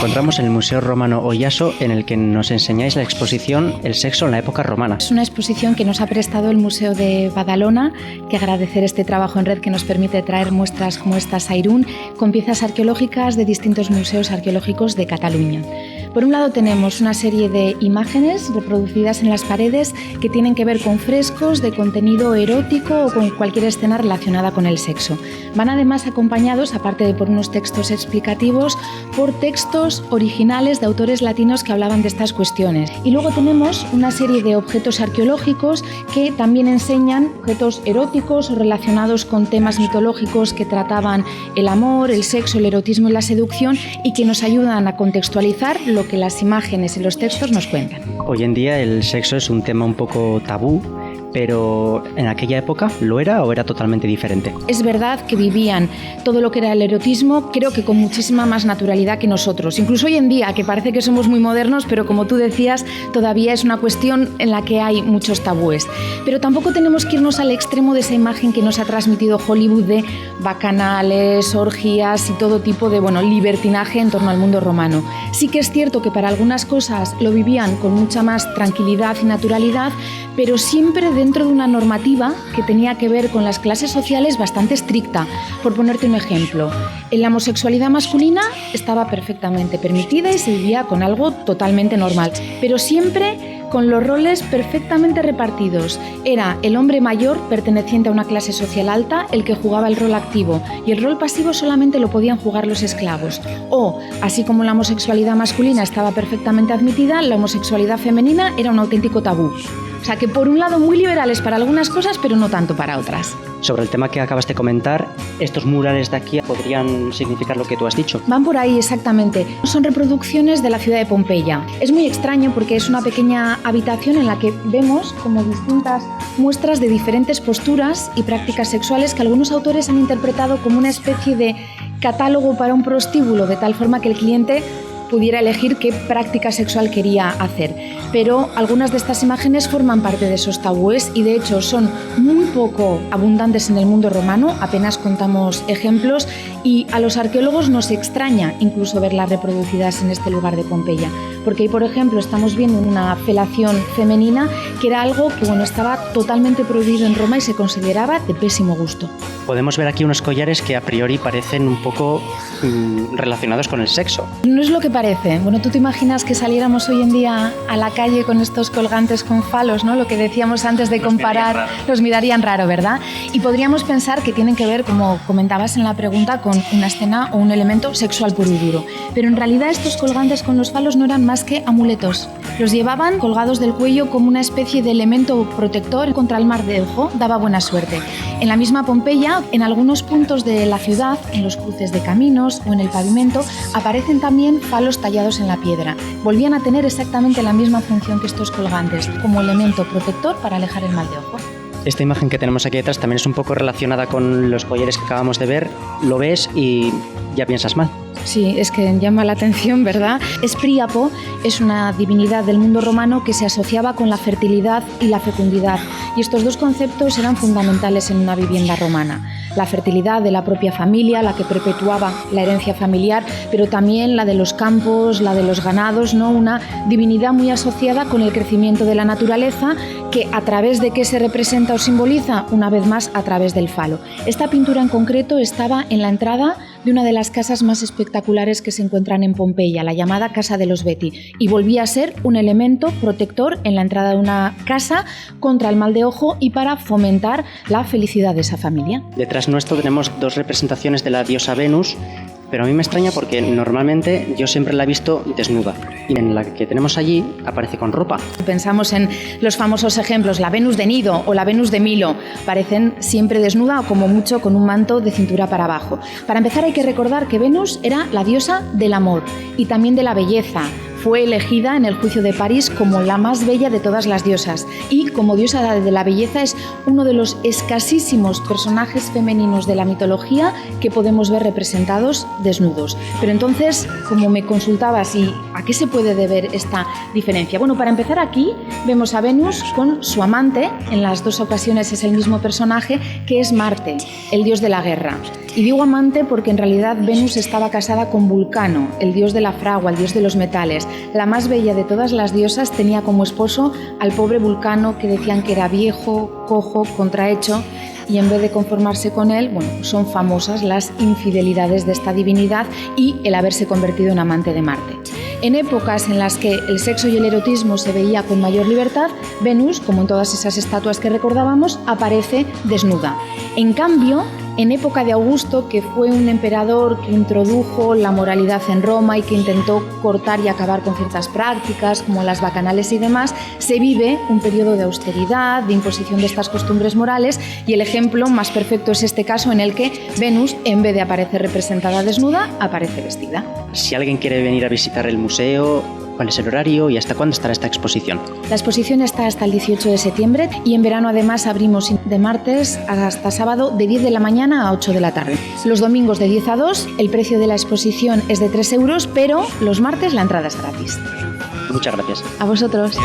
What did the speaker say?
encontramos en el Museo Romano Ollaso, en el que nos enseñáis la exposición El sexo en la época romana. Es una exposición que nos ha prestado el Museo de Badalona, que agradecer este trabajo en red que nos permite traer muestras como estas a Irún, con piezas arqueológicas de distintos museos arqueológicos de Cataluña. Por un lado tenemos una serie de imágenes reproducidas en las paredes que tienen que ver con frescos de contenido erótico o con cualquier escena relacionada con el sexo. Van además acompañados, aparte de por unos textos explicativos, por textos originales de autores latinos que hablaban de estas cuestiones. Y luego tenemos una serie de objetos arqueológicos que también enseñan objetos eróticos o relacionados con temas mitológicos que trataban el amor, el sexo, el erotismo y la seducción y que nos ayudan a contextualizar lo que las imágenes y los textos nos cuentan. Hoy en día el sexo es un tema un poco tabú, pero ¿en aquella época lo era o era totalmente diferente? Es verdad que vivían todo lo que era el erotismo, creo que con muchísima más naturalidad que nosotros. Incluso hoy en día, que parece que somos muy modernos, pero como tú decías, todavía es una cuestión en la que hay muchos tabúes. Pero tampoco tenemos que irnos al extremo de esa imagen que nos ha transmitido Hollywood de bacanales, orgías y todo tipo de libertinaje en torno al mundo romano. Sí que es cierto que para algunas cosas lo vivían con mucha más tranquilidad y naturalidad, pero siempre dentro de una normativa que tenía que ver con las clases sociales bastante estricta. Por ponerte un ejemplo, la homosexualidad masculina estaba perfectamente permitida y se vivía con algo totalmente normal, pero siempre con los roles perfectamente repartidos. Era el hombre mayor, perteneciente a una clase social alta, el que jugaba el rol activo, y el rol pasivo solamente lo podían jugar los esclavos. O, así como la homosexualidad masculina estaba perfectamente admitida, la homosexualidad femenina era un auténtico tabú. O sea que por un lado muy liberales para algunas cosas, pero no tanto para otras. Sobre el tema que acabas de comentar, estos murales de aquí podrían significar lo que tú has dicho. Van por ahí, exactamente. Son reproducciones de la ciudad de Pompeya. Es muy extraño porque es una pequeña habitación en la que vemos como distintas muestras de diferentes posturas y prácticas sexuales que algunos autores han interpretado como una especie de catálogo para un prostíbulo, de tal forma que el cliente pudiera elegir qué práctica sexual quería hacer. Pero algunas de estas imágenes forman parte de esos tabúes y de hecho son muy poco abundantes en el mundo romano, apenas contamos ejemplos, y a los arqueólogos nos extraña incluso verlas reproducidas en este lugar de Pompeya, porque ahí, por ejemplo, estamos viendo una felación femenina que era algo que estaba totalmente prohibido en Roma y se consideraba de pésimo gusto. Podemos ver aquí unos collares que a priori parecen un poco relacionados con el sexo. No es lo que parece. Tú te imaginas que saliéramos hoy en día a la calle con estos colgantes con falos, ¿no? Lo que decíamos antes de comparar, los mirarían raro, ¿verdad? Y podríamos pensar que tienen que ver, como comentabas en la pregunta, con una escena o un elemento sexual puro y duro. Pero en realidad estos colgantes con los falos no eran más que amuletos. Los llevaban colgados del cuello como una especie de elemento protector contra el mal de ojo, daba buena suerte. En la misma Pompeya, en algunos puntos de la ciudad, en los cruces de caminos o en el pavimento, aparecen también falos tallados en la piedra. Volvían a tener exactamente la misma función que estos colgantes, como elemento protector para alejar el mal de ojo. Esta imagen que tenemos aquí detrás también es un poco relacionada con los collares que acabamos de ver. Lo ves y ya piensas mal. Sí, es que llama la atención, ¿verdad? Príapo es una divinidad del mundo romano que se asociaba con la fertilidad y la fecundidad, y estos dos conceptos eran fundamentales en una vivienda romana. La fertilidad de la propia familia, la que perpetuaba la herencia familiar, pero también la de los campos, la de los ganados, ¿no? Una divinidad muy asociada con el crecimiento de la naturaleza, que a través de qué se representa o simboliza, una vez más a través del falo. Esta pintura en concreto estaba en la entrada de una de las casas más espectaculares que se encuentran en Pompeya, la llamada Casa de los Beti, y volvía a ser un elemento protector en la entrada de una casa contra el mal de ojo y para fomentar la felicidad de esa familia. Detrás nuestro tenemos dos representaciones de la diosa Venus, pero a mí me extraña porque normalmente yo siempre la he visto desnuda y en la que tenemos allí aparece con ropa. Pensamos en los famosos ejemplos, la Venus de Nido o la Venus de Milo, parecen siempre desnuda o como mucho con un manto de cintura para abajo. Para empezar hay que recordar que Venus era la diosa del amor y también de la belleza. Fue elegida en el juicio de París como la más bella de todas las diosas y como diosa de la belleza es uno de los escasísimos personajes femeninos de la mitología que podemos ver representados desnudos. Pero entonces, como me consultabas, ¿y a qué se puede deber esta diferencia? Bueno, para empezar aquí vemos a Venus con su amante, en las dos ocasiones es el mismo personaje, que es Marte, el dios de la guerra. Y digo amante porque en realidad Venus estaba casada con Vulcano, el dios de la fragua, el dios de los metales. La más bella de todas las diosas tenía como esposo al pobre Vulcano, que decían que era viejo, cojo, contrahecho, y en vez de conformarse con él, bueno, son famosas las infidelidades de esta divinidad y el haberse convertido en amante de Marte. En épocas en las que el sexo y el erotismo se veía con mayor libertad, Venus, como en todas esas estatuas que recordábamos, aparece desnuda. En cambio, en época de Augusto, que fue un emperador que introdujo la moralidad en Roma y que intentó cortar y acabar con ciertas prácticas como las bacanales y demás, se vive un periodo de austeridad, de imposición de estas costumbres morales, y el ejemplo más perfecto es este caso en el que Venus, en vez de aparecer representada desnuda, aparece vestida. Si alguien quiere venir a visitar el museo, ¿cuál es el horario y hasta cuándo estará esta exposición? La exposición está hasta el 18 de septiembre y en verano además abrimos de martes hasta sábado de 10 de la mañana a 8 de la tarde. Los domingos de 10 a 2, el precio de la exposición es de 3 euros, pero los martes la entrada es gratis. Muchas gracias. A vosotros.